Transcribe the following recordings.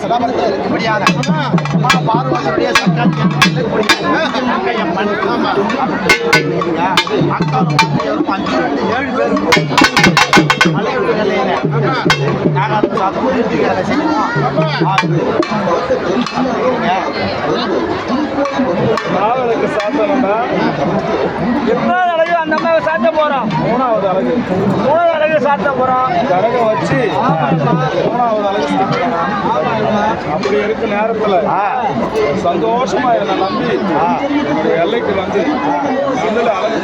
சதாபரத்தில் இருக்கும்படியாக அம்மா பார்வதியுடைய சக்கரம்மன் அக்காவும் 7 பேரும் மலையுடைய எல்லையில நாகாலும் சாதம் வேலை செய்யணும். நாவலுக்கு சாத்தனம்டா எத்தனாவது அழகு அந்த மாதிரி சாத்த போறோம். மூணாவது அழகு சாத்த போறோம். கரக வச்சு 3வது அழகு சாத்தணும். அப்படி இருக்கு நேரத்துல சந்தோஷமா என்னை நம்பி என்னுடைய எல்லைக்கு வந்து முதல்ல அழகு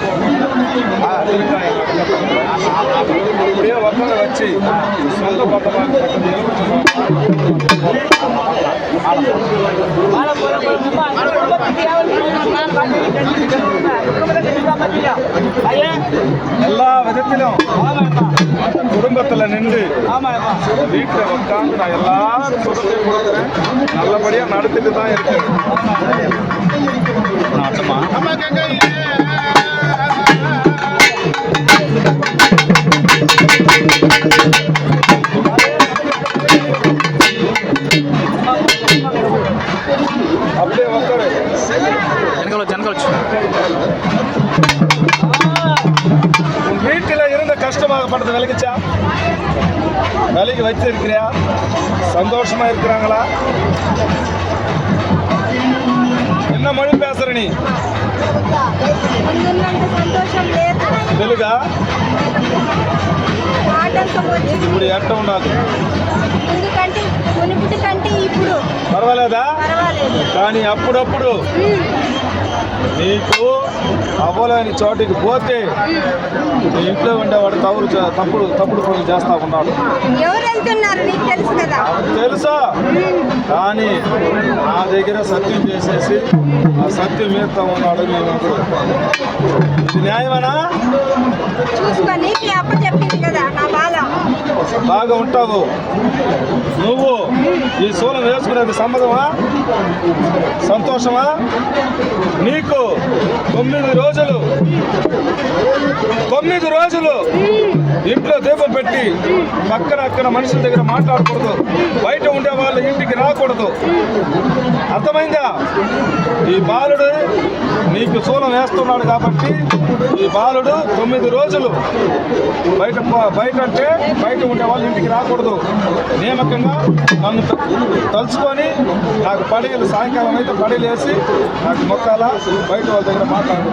அப்படியே வக்கலை வச்சு சொந்த பத்தமாக எல்லா விதத்திலும் குடும்பத்துல நின்று வீட்டுல உட்காந்து நான் எல்லாரும் சுகத்தை கொடுக்குறேன். நல்லபடியா நடத்திட்டு தான் இருக்கேன். அப்படியே உட்காரு உன் வீட்டில் இருந்த கஷ்டமாகப்பட்டது விலகிச்சா? விலைக்கு வச்சிருக்கிறியா? சந்தோஷமா இருக்கிறாங்களா? என்ன மொழி பேசுற நீ? తెలుగా? ఇప్పుడు ఎట్ట ఉండదు పర్వాలేదా? కానీ అప్పుడప్పుడు నీకు అవ్వలేని చోటికి పోతే నీ ఇంట్లో ఉండేవాడు తప్పుడు పనులు చేస్తా ఉన్నాడు. తెలుసా? కానీ నా దగ్గర సత్యం చేసేసి ఆ సత్యం మీరుతా ఉన్నాడు. నేను ఇది న్యాయమేనా? బాగా ఉంటావు నువ్వు. ఈ శూలం వేసుకునేది సమ్మతమా? సంతోషమా? నీకు 9 రోజులు ఇంట్లో దీపం పెట్టి అక్కడ మనుషుల దగ్గర మాట్లాడకూడదు. బయట ఉండే వాళ్ళ ఇంటికి రాకూడదు. అర్థమైందా? ఈ బాలుడు నీకు శూలం వేస్తున్నాడు కాబట్టి ఈ బాలుడు 9 రోజులు బయట అంటే బయట ఉండే వాళ్ళ ఇంటికి రాకూడదు. నియామకంగా నన్ను తలుచుకొని నాకు పడేలు సాయంకాలం అయితే పడేలు వేసి నాకు మొక్కాల. బయట వాళ్ళ దగ్గర మాట్లాడు.